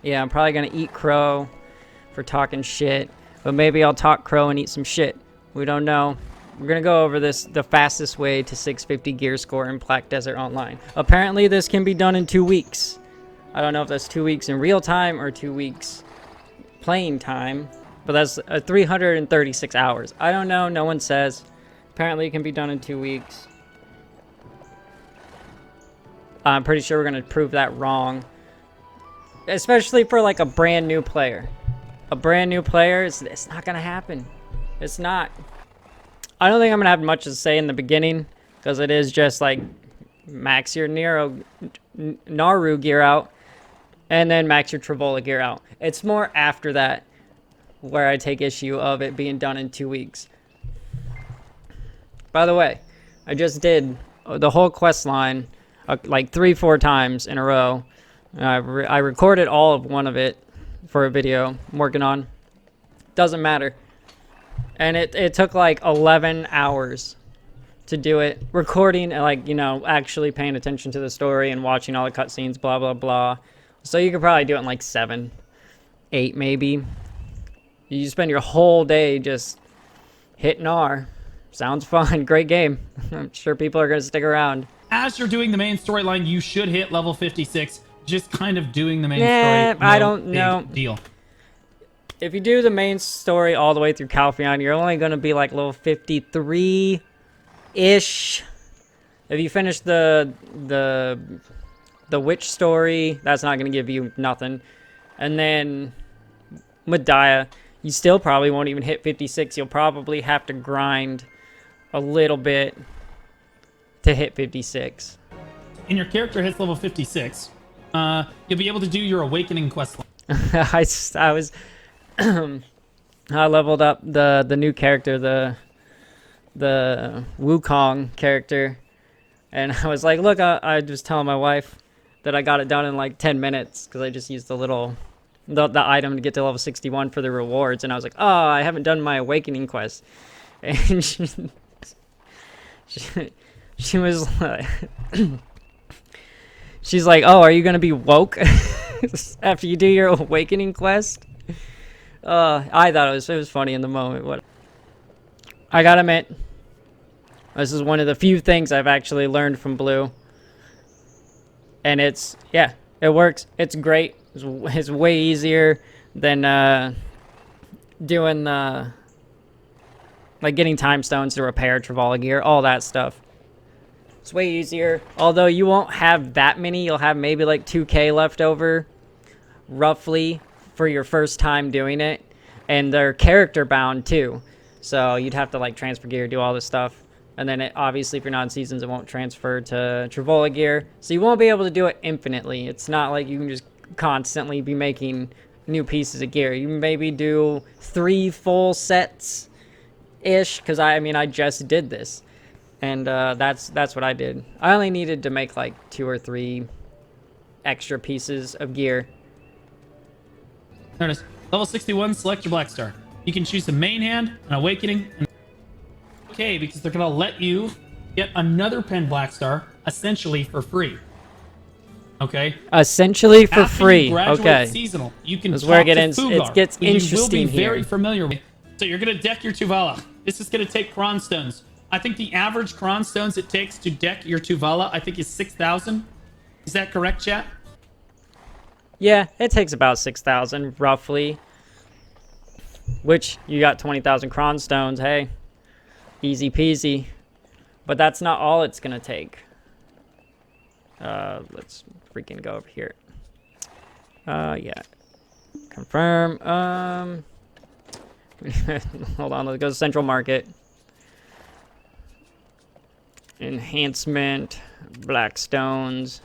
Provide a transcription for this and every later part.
Yeah, I'm probably gonna eat crow for talking shit, but maybe I'll talk crow and eat some shit. We don't know. We're gonna go over the fastest way to 650 gear score in Black Desert Online. Apparently this can be done in 2 weeks. I don't know if that's 2 weeks in real time or 2 weeks playing time, but that's 336 hours. I don't know, no one says. Apparently it can be done in 2 weeks. I'm pretty sure we're gonna prove that wrong. Especially for like a brand new player. A brand new player, it's not gonna happen. It's not. I don't think I'm gonna have much to say in the beginning, because it is just like max your Naru gear out, and then max your Travola gear out. It's more after that where I take issue of it being done in 2 weeks. By the way, I just did the whole quest line like 3-4 times in a row. I recorded all of one of it for a video I'm working on. Doesn't matter. And it took like 11 hours to do it. Recording and like, you know, actually paying attention to the story and watching all the cutscenes, blah, blah, blah. So you could probably do it in like 7, 8 maybe. You spend your whole day just hitting R. Sounds fun. Great game. I'm sure people are going to stick around. As you're doing the main storyline, you should hit level 56. Just kind of doing the main Nah, story. I don't know. Deal. If you do the main story all the way through Calpheon, you're only going to be like level 53-ish. If you finish the witch story, that's not going to give you nothing. And then Medaya, you still probably won't even hit 56. You'll probably have to grind a little bit to hit 56. And your character hits level 56. You'll be able to do your awakening quest line. I was I leveled up the new character, the Wukong character, and I was like, look, I was telling my wife that I got it done in like 10 minutes because I just used the item to get to level 61 for the rewards, and I was like, oh, I haven't done my awakening quest. And she was like she's like, oh, are you gonna be woke after you do your awakening quest? I thought it was funny in the moment. What I gotta admit, this is one of the few things I've actually learned from Blue, and it works. It's great. It's way easier than doing like getting time stones to repair Travola gear, all that stuff. It's way easier. Although you won't have that many, you'll have maybe like 2k left over, roughly, for your first time doing it. And they're character bound too. So you'd have to like transfer gear, do all this stuff. And then obviously if you're not in seasons, it won't transfer to Travola gear. So you won't be able to do it infinitely. It's not like you can just constantly be making new pieces of gear. You maybe do 3 full sets ish, because I just did this. And that's what I did. I only needed to make like 2 or 3 extra pieces of gear. There it is. Level 61, select your Black Star. You can choose the main hand, an awakening, and okay, because they're gonna let you get another pen Black Star essentially for free. Okay. Essentially for After free. You graduate okay. Seasonal, you can That's talk where to it Fugar, gets who you will interesting be here. very familiar with. So you're gonna deck your Tuvala. This is gonna take Kron stones. I think the average Kron stones it takes to deck your Tuvala, I think, is 6,000. Is that correct, chat? Yeah, it takes about 6,000 roughly. Which you got 20,000 Kron stones. Hey, easy peasy. But that's not all it's gonna take. Let's freaking go over here. Yeah. Confirm. Hold on. Let's go to Central Market. Enhancement. Black stones.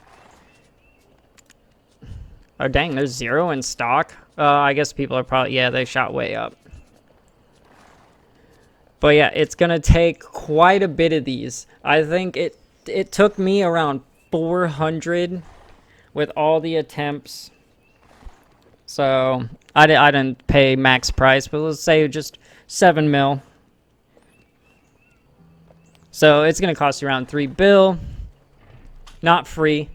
Oh, dang, there's 0 in stock. I guess people are probably, yeah, they shot way up. But yeah, it's gonna take quite a bit of these. I think it took me around 400 with all the attempts. So I didn't pay max price, but let's say just 7 mil. So it's gonna cost you around 3 bill. Not free.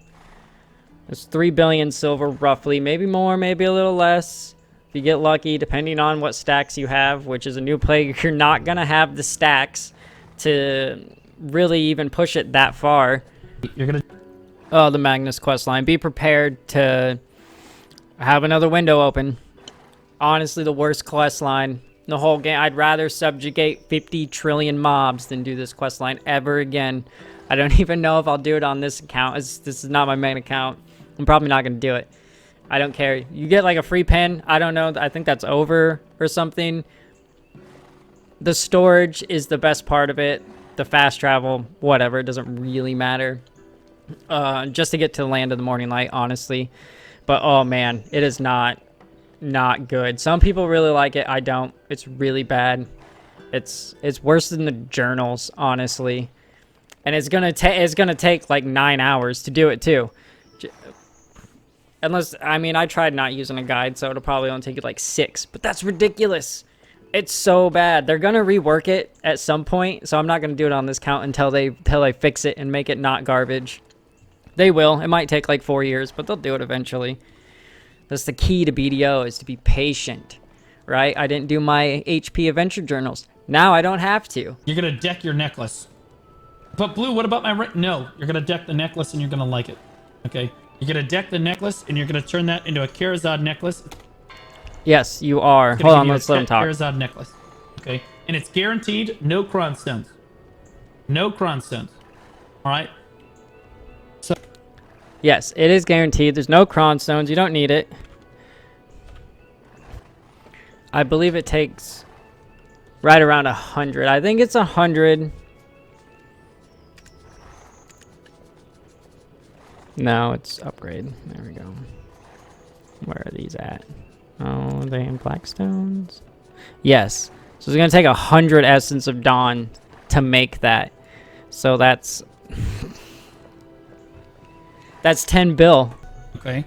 It's 3 billion silver roughly, maybe more, maybe a little less. If you get lucky, depending on what stacks you have, which is a new plague, you're not gonna have the stacks to really even push it that far. You're gonna... Oh, the Magnus questline. Be prepared to have another window open. Honestly, the worst questline in the whole game. I'd rather subjugate 50 trillion mobs than do this questline ever again. I don't even know if I'll do it on this account. This is not my main account. I'm probably not gonna do it. I don't care. You get like a free pen. I don't know. I think that's over or something. The storage is the best part of it. The fast travel, whatever. It doesn't really matter. Just to get to the land of the morning light, honestly. But oh man, it is not good. Some people really like it. I don't. It's really bad. It's worse than the journals, honestly. And it's gonna take like 9 hours to do it too. Unless, I mean, I tried not using a guide, so it'll probably only take you like 6. But that's ridiculous. It's so bad. They're gonna rework it at some point, so I'm not gonna do it on this count until they fix it and make it not garbage. They will. It might take like 4 years, but they'll do it eventually. That's the key to BDO, is to be patient, right? I didn't do my HP adventure journals. Now I don't have to. You're gonna deck your necklace. But Blue, what about my ring? No, you're gonna deck the necklace and you're gonna like it. Okay? You're gonna deck the necklace and you're gonna turn that into a Karazad necklace. Yes, you are. Hold on, let's let him talk. Karazad necklace. Okay? And it's guaranteed no Kron stones. No Kron stones. Alright? So Yes, it is guaranteed. There's no Kron stones. You don't need it. I believe it takes right around 100. I think it's 100. No, it's upgrade. There we go. Where are these at? Oh, they in Blackstones? Yes. So it's going to take 100 Essence of Dawn to make that. So that's... that's 10 bill. Okay.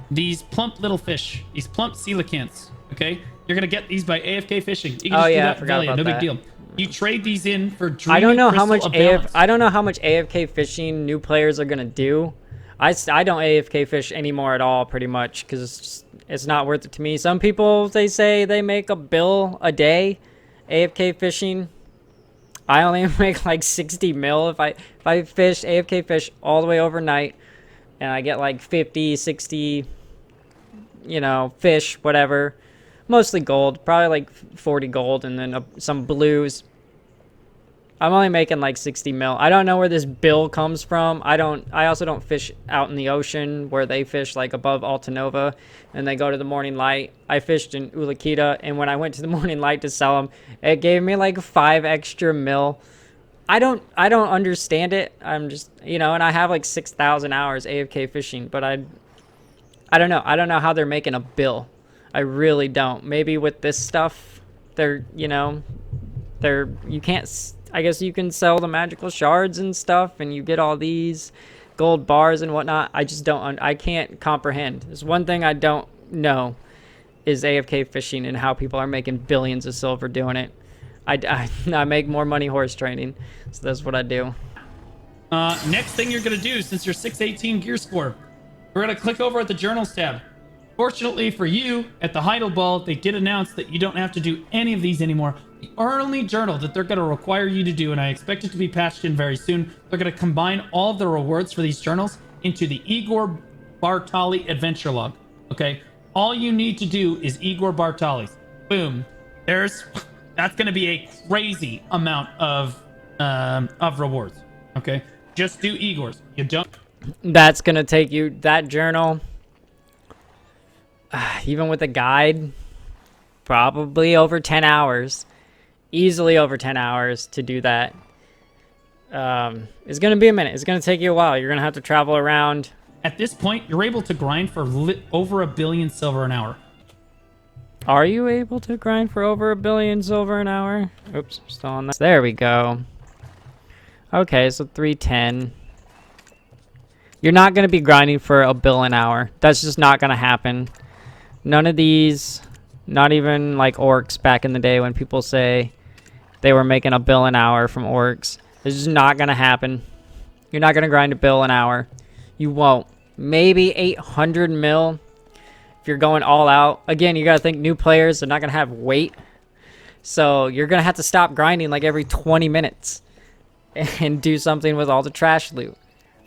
These plump little fish. These plump coelacanths. Okay? You're going to get these by AFK fishing. You can just do that I forgot Velia, about no that. big deal. You trade these in for Dreamy I don't know how Crystal much of Balance. I don't know how much AFK fishing new players are going to do. I don't AFK fish anymore at all, pretty much, because it's not worth it to me. Some people, they say they make a bill a day AFK fishing. I only make like 60 mil if I fish AFK fish all the way overnight, and I get like 50, 60, you know, fish, whatever. Mostly gold, probably like 40 gold, and then some blues. I'm only making like 60 mil. I don't know where this bill comes from. I also don't fish out in the ocean where they fish like above Altanova and they go to the morning light. I fished in Ulakita, and when I went to the morning light to sell them, it gave me like 5 extra mil. I don't understand it. I'm just, you know, and I have like 6,000 hours AFK fishing, but I don't know. I don't know how they're making a bill. I really don't. Maybe with this stuff, you can't, I guess you can sell the magical shards and stuff, and you get all these gold bars and whatnot. I just I can't comprehend. There's one thing I don't know is AFK fishing and how people are making billions of silver doing it. I make more money horse training, so that's what I do. Next thing you're going to do, since you're 618 gear score, we're going to click over at the journals tab. Fortunately for you, at the Heidel Ball, they did announce that you don't have to do any of these anymore. The only journal that they're going to require you to do, and I expect it to be patched in very soon, they're going to combine all of the rewards for these journals into the Igor Bartali adventure log. Okay? All you need to do is Igor Bartali's. Boom. That's going to be a crazy amount of rewards. Okay? Just do Igor's. You don't... That's going to take you, that journal, even with a guide, probably over 10 hours. Easily over 10 hours to do that. It's going to be a minute. It's going to take you a while. You're going to have to travel around. At this point, you're able to grind for over 1 billion silver an hour. Are you able to grind for over 1 billion silver an hour? Oops, still on that. There we go. Okay, so 310. You're not going to be grinding for 1 bill an hour. That's just not going to happen. None of these, not even like orcs back in the day when people say they were making 1 bill an hour from orcs. It's just not going to happen. You're not going to grind 1 bill an hour. You won't. maybe 800 mil if you're going all out. Again, you got to think new players are not going to have weight. So you're going to have to stop grinding like every 20 minutes and do something with all the trash loot.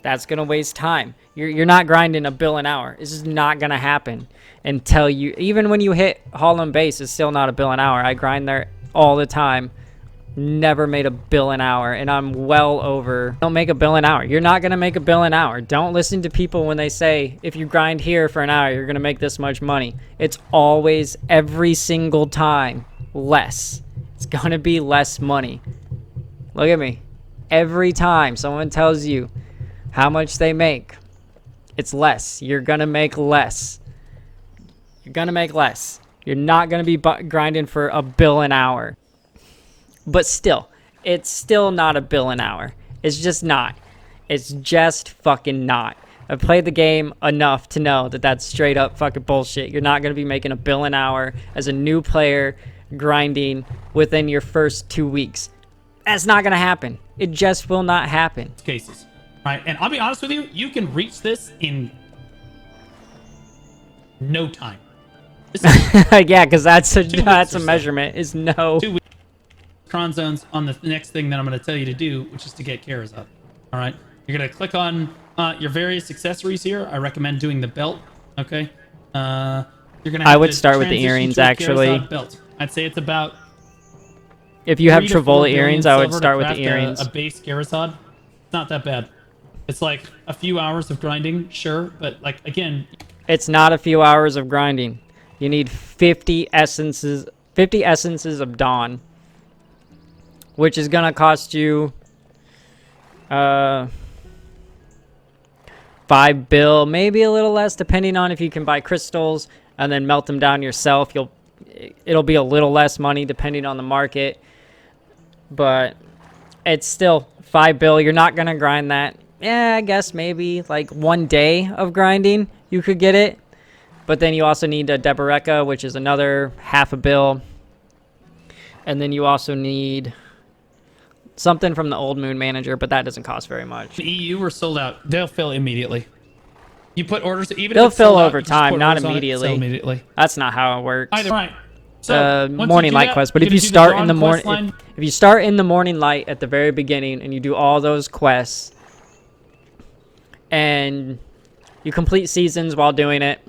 That's going to waste time. You're not grinding a bill an hour. This is not going to happen until you, even when you hit Holland base, it's still not a bill an hour. I grind there all the time. Never made a bill an hour, and I'm well over. Don't make a bill an hour. You're not going to make a bill an hour. Don't listen to people when they say, if you grind here for an hour, you're going to make this much money. It's always, every single time, less. It's going to be less money. Look at me. Every time someone tells you how much they make, it's less. You're going to make less. You're going to make less. You're not going to be grinding for a bill an hour. But still, it's still not a bill an hour. It's just not. It's just fucking not. I've played the game enough to know that that's straight up fucking bullshit. You're not going to be making a bill an hour as a new player grinding within your first 2 weeks. That's not going to happen. It just will not happen. Cases. Right? And I'll be honest with you, you can reach this in no time. Yeah, because that's a so. measurement. Is no. 2 weeks. Cron zones on the next thing that I'm going to tell you to do, which is to get Karazhan. All right, you're going to click on your various accessories here. I recommend doing the belt. Okay, you're going to. I would start with the earrings actually. Belt. I'd say it's about. If you have Travola earrings, I would start with the earrings. A base Karazhan. It's not that bad. It's like a few hours of grinding, sure, but like again, it's not a few hours of grinding. You need 50 essences of Dawn, which is gonna cost you 5 bill, maybe a little less, depending on if you can buy crystals and then melt them down yourself. It'll be a little less money depending on the market, but it's still 5 bill. You're not gonna grind that. Yeah, I guess maybe like 1 day of grinding you could get it, but then you also need a Deboreka, which is another half a bill, and then you also need something from the Old Moon Manager, but that doesn't cost very much. The EU are sold out. They'll fill immediately. You put orders, even they'll if it's fill sold over out, time, not sell immediately. That's not how it works. Either right. So morning light quest, but if you start in the morning, if you start in the morning light at the very beginning and you do all those quests and you complete seasons while doing it,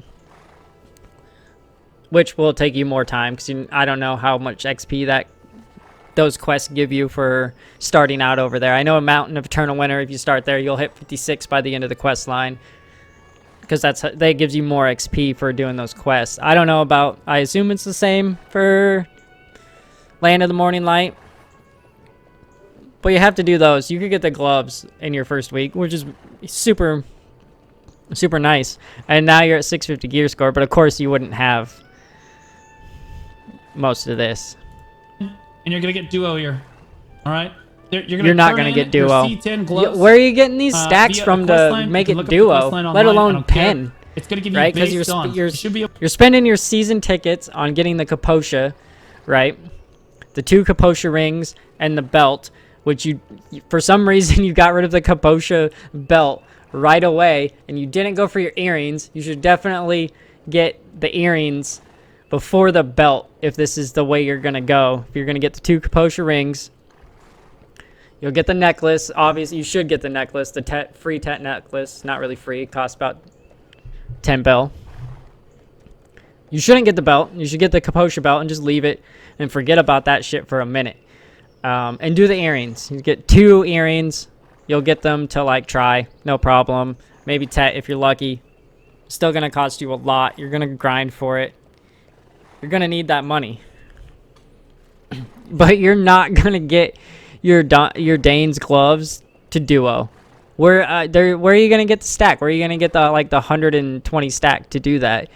which will take you more time because I don't know how much XP that those quests give you for starting out over there. I know a Mountain of Eternal Winter, if you start there, you'll hit 56 by the end of the quest line, because that gives you more XP for doing those quests. I don't know about, I assume it's the same for Land of the Morning Light, but you have to do those. You could get the gloves in your first week, which is super nice, and now you're at 650 gear score, but of course you wouldn't have most of this. And you're gonna get duo here. All right, you're not gonna get duo. C10 gloves, where are you getting these stacks from to make it duo? Let alone pen. It's gonna give you right, because you're spending your season tickets on getting the Kaposha, right? The 2 Kaposha rings and the belt, which you for some reason you got rid of the Kaposha belt right away, and you didn't go for your earrings. You should definitely get the earrings before the belt if this is the way you're gonna go. If you're gonna get the 2 Kaposha rings, you'll get the necklace. Obviously you should get the necklace, the free Tet necklace. Not really free, it costs about 10 bill. You shouldn't get the belt. You should get the Kaposha belt and just leave it and forget about that shit for a minute, and do the earrings. You get 2 earrings, you'll get them to like try, no problem. Maybe Tet if you're lucky. Still gonna cost you a lot. You're gonna grind for it. You're gonna need that money, but you're not gonna get your Dane's gloves to duo. Where are you gonna get the stack? Where are you gonna get the 120 stack to do that?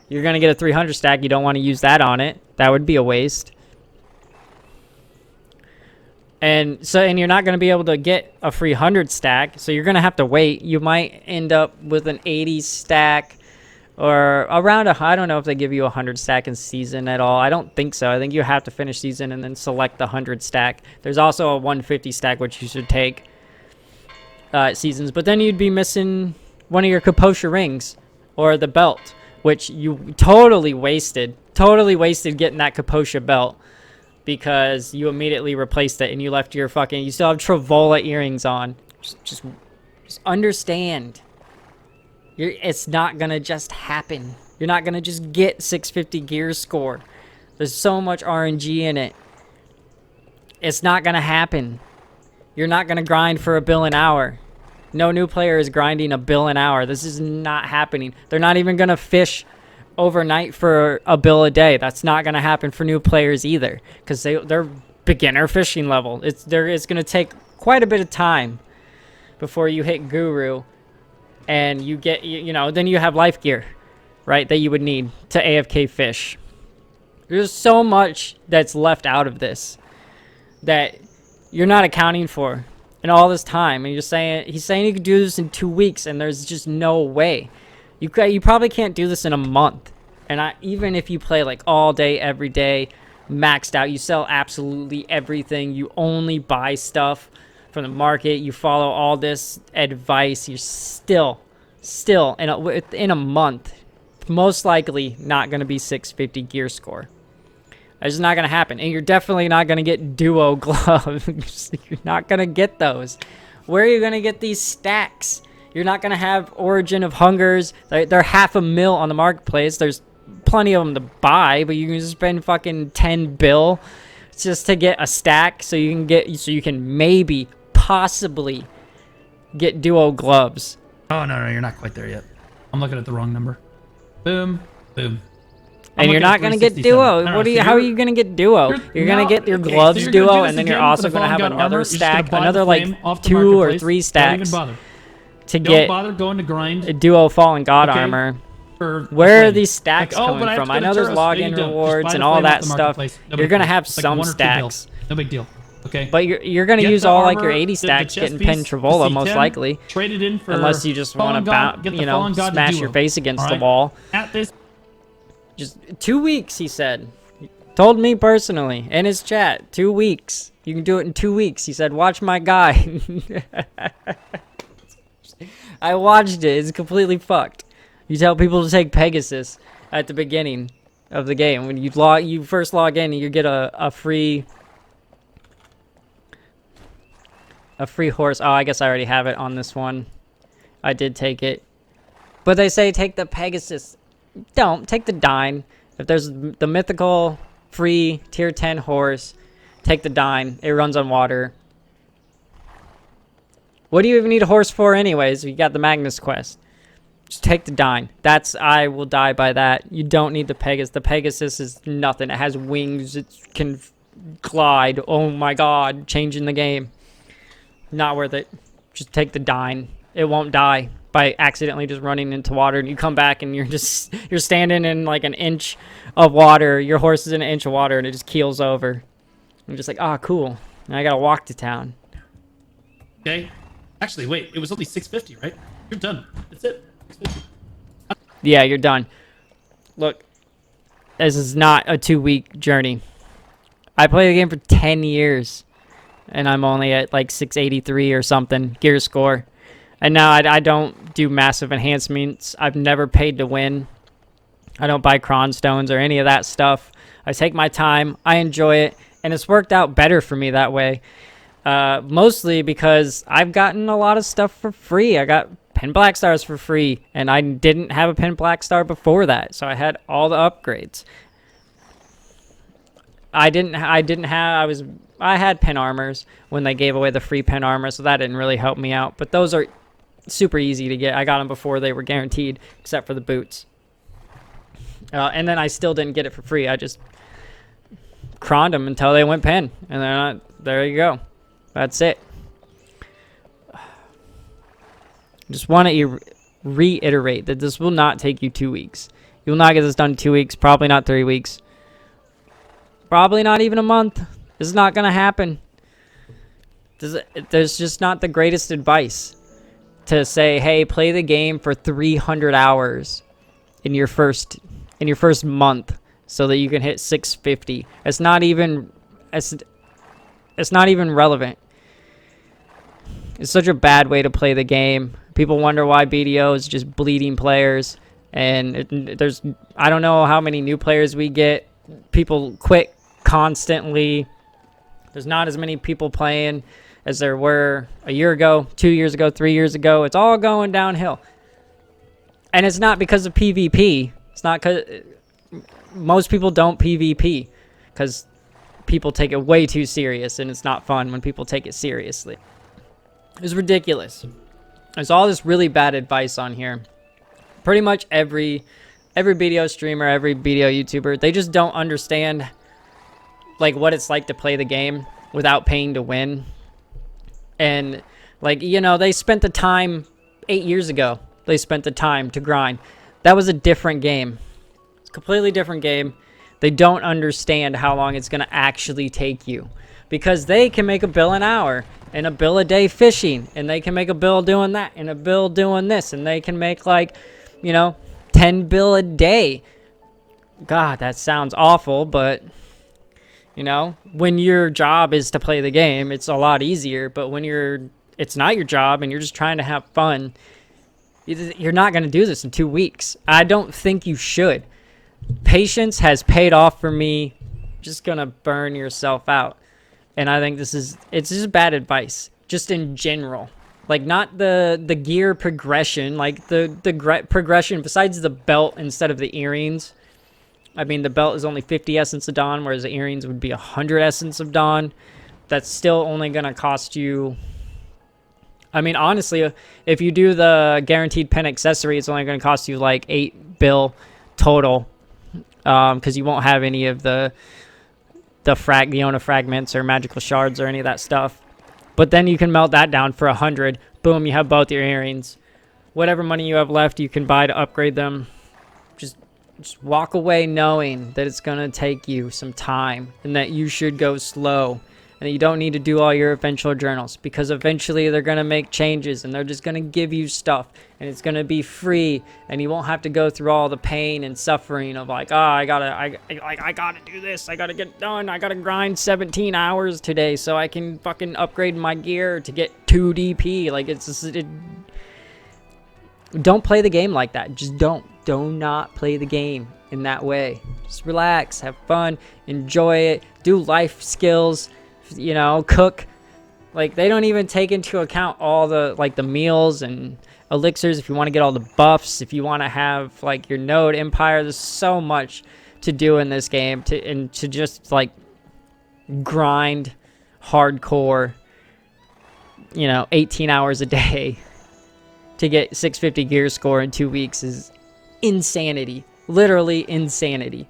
You're gonna get a 300 stack. You don't want to use that on it. That would be a waste. And you're not gonna be able to get a free 100 stack. So you're gonna have to wait. You might end up with an 80 stack. Or around I don't know if they give you a 100 stack in season at all. I don't think so. I think you have to finish season and then select the 100 stack. There's also a 150 stack which you should take seasons, but then you'd be missing one of your Kaposha rings or the belt, which you totally wasted getting that Kaposha belt because you immediately replaced it and you left your fucking, you still have Travola earrings on. Just understand. It's not gonna just happen. You're not gonna just get 650 gear score. There's so much RNG in it. It's not gonna happen. You're not gonna grind for a bill an hour. No new player is grinding a bill an hour. This is not happening. They're not even gonna fish overnight for a bill a day. That's not gonna happen for new players either, because they're beginner fishing level. It's gonna take quite a bit of time before you hit Guru, and you get then you have life gear, right? That you would need to AFK fish. There's so much that's left out of this that you're not accounting for in all this time, and he's saying you could do this in 2 weeks, and there's just no way. You probably can't do this in a month. And even if you play like all day, every day, maxed out, you sell absolutely everything, you only buy stuff from the market, you follow all this advice, you're still in a month, most likely not going to be 650 gear score. It's not going to happen. And you're definitely not going to get duo gloves. You're not going to get those. Where are you going to get these stacks? You're not going to have Origin of Hungers. They're $500,000 on the marketplace. There's plenty of them to buy, but you can just spend fucking 10 bill just to get a stack so you can maybe, possibly get duo gloves. Oh, no, you're not quite there yet. I'm looking at the wrong number. Boom, boom. And you're not gonna get duo. How are you gonna get duo? You're gonna get your gloves duo, and then you're also gonna have another stack, another like 2 or 3 stacks to get going to grind a duo fallen god armor. Where are these stacks coming from? I know there's login rewards and all that stuff. You're gonna have some stacks. No big deal. Okay. But you're gonna use all like your 80 stacks getting Pen Travola most likely. Traded in for unless you just want to smash your face against the wall. At this. Just 2 weeks, he said. He told me personally in his chat. 2 weeks. You can do it in 2 weeks. He said, watch my guy. I watched it. It's completely fucked. You tell people to take Pegasus at the beginning of the game. When you first log in, you get a free horse. Oh, I guess I already have it on this one. I did take it. But they say take the Pegasus. Don't take the Dine. If there's the mythical free tier 10 horse, take the Dine. It runs on water. What do you even need a horse for anyways? You got the Magnus quest. Just take the Dine. I will die by that. You don't need the Pegasus. The Pegasus is nothing. It has wings. It can glide. Oh my god, changing the game. Not worth it. Just take the Dine. It won't die by accidentally just running into water, and you come back and you're standing in like an inch of water. Your horse is in an inch of water and it just keels over. I'm just like, ah, cool. Now I gotta walk to town. Okay. Actually, wait. It was only 650, right? You're done. That's it. 650. Yeah, you're done. Look, this is not a 2-week journey. I played the game for 10 years, and I'm only at like 683 or something gear score. And now I don't do massive enhancements. I've never paid to win. I don't buy cron stones or any of that stuff. I take my time. I enjoy it. And it's worked out better for me that way. Mostly because I've gotten a lot of stuff for free. I got Pen Black Stars for free. And I didn't have a Pen Black Star before that. So I had all the upgrades. I had Pen Armors when they gave away the free Pen Armor. So that didn't really help me out. But those are super easy to get. I got them before they were guaranteed, except for the boots. And then I still didn't get it for free. I just croned them until they went pen, and then there you go. That's it. Just want to reiterate that this will not take you 2 weeks. You will not get this done in 2 weeks. Probably not 3 weeks. Probably not even a month. This is not gonna happen. There's just not the greatest advice to say, hey, play the game for 300 hours in your first month so that you can hit 650. It's not even relevant. It's such a bad way to play the game People wonder why BDO is just bleeding players. And I don't know how many new players we get. People quit constantly. There's not as many people playing as there were a year ago, 2 years ago, 3 years ago. It's all going downhill. And it's not because of PvP. It's not because most people don't PvP because people take it way too serious, and it's not fun when people take it seriously. It's ridiculous. There's all this really bad advice on here. Pretty much every BDO streamer, every BDO YouTuber, they just don't understand like what it's like to play the game without paying to win. And like, you know, they spent the time 8 years ago. They spent the time to grind. That was a different game. It's a completely different game. They don't understand how long it's going to actually take you, because they can make a bill an hour and a bill a day fishing, and they can make a bill doing that and a bill doing this, and they can make like, you know, 10 bill a day. God, that sounds awful, but you know, when your job is to play the game, it's a lot easier. But when it's not your job and you're just trying to have fun, you're not going to do this in 2 weeks. I don't think you should. Patience has paid off for me. Just going to burn yourself out. And I think it's just bad advice, just in general. Like, not the gear progression, like the progression besides the belt instead of the earrings. I mean, the belt is only 50 Essence of Dawn, whereas the earrings would be 100 Essence of Dawn. That's still only going to cost you... I mean, honestly, if you do the guaranteed pen accessory, it's only going to cost you like 8 bill total. Because you won't have any of the Iona fragments or magical shards or any of that stuff. But then you can melt that down for 100. Boom, you have both your earrings. Whatever money you have left, you can buy to upgrade them. Just walk away knowing that it's going to take you some time and that you should go slow and that you don't need to do all your eventual journals, because eventually they're going to make changes and they're just going to give you stuff and it's going to be free, and you won't have to go through all the pain and suffering of like, oh, I gotta do this, I gotta get done, I gotta grind 17 hours today so I can fucking upgrade my gear to get 2 DP. Like, don't play the game like that. Just don't. Do not play the game in that way. Just relax, have fun, enjoy it, do life skills, you know, cook. Like, they don't even take into account all the, like, the meals and elixirs if you want to get all the buffs, if you want to have, like, your node empire. There's so much to do in this game to just, like, grind hardcore, you know, 18 hours a day to get 650 gear score in 2 weeks is insanity. Literally insanity.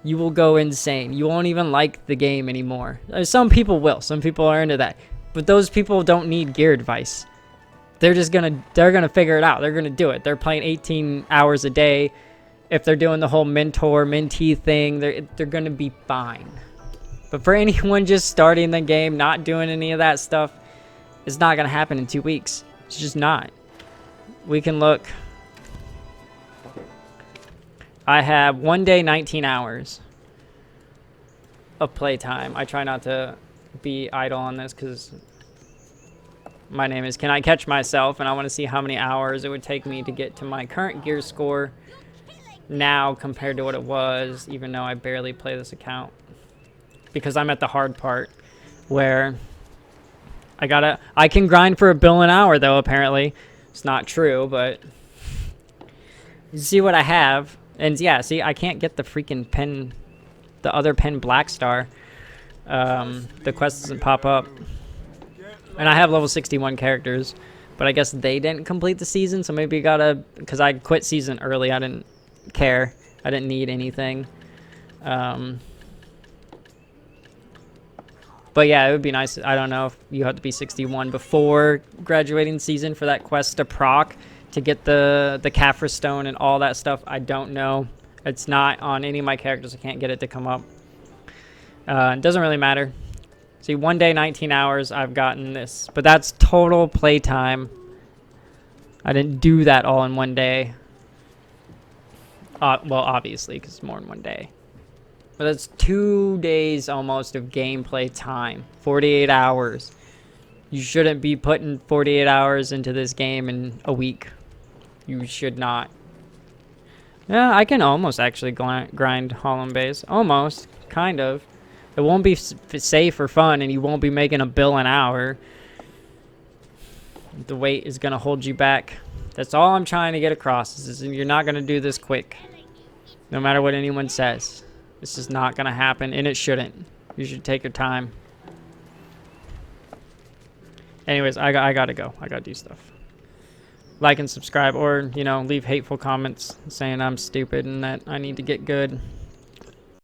You will go insane. You won't even like the game anymore. Some people will. Some people are into that. But those people don't need gear advice. They're gonna figure it out. They're gonna do it. They're playing 18 hours a day. If they're doing the whole mentor mentee thing, they're gonna be fine. But for anyone just starting the game, not doing any of that stuff, it's not gonna happen in 2 weeks. It's just not. We can look. I have 1 day, 19 hours of playtime. I try not to be idle on this because my name is Can I Catch Myself, and I want to see how many hours it would take me to get to my current gear score now compared to what it was, even though I barely play this account. Because I'm at the hard part where I can grind for a bill an hour, though, apparently. It's not true, but you see what I have. And yeah, see, I can't get the freaking pen, the other pen Black Star. The quest doesn't pop up. And I have level 61 characters, but I guess they didn't complete the season, so maybe you gotta, because I quit season early, I didn't care. I didn't need anything. But yeah, it would be nice. I don't know if you have to be 61 before graduating season for that quest to proc, to get the Caphras Stone and all that stuff. I don't know. It's not on any of my characters. I can't get it to come up. It doesn't really matter. See, 1 day, 19 hours, I've gotten this. But that's total playtime. I didn't do that all in 1 day. Well, obviously, because it's more than 1 day. But that's 2 days almost of gameplay time. 48 hours. You shouldn't be putting 48 hours into this game in a week. You should not. Yeah, I can almost actually grind Holland base. Almost. Kind of. It won't be safe or fun, and you won't be making a bill an hour. The weight is going to hold you back. That's all I'm trying to get across. Is you're not going to do this quick. No matter what anyone says. This is not going to happen, and it shouldn't. You should take your time. Anyways, I gotta go. I gotta do stuff. Like and subscribe, or, you know, leave hateful comments saying I'm stupid and that I need to get good.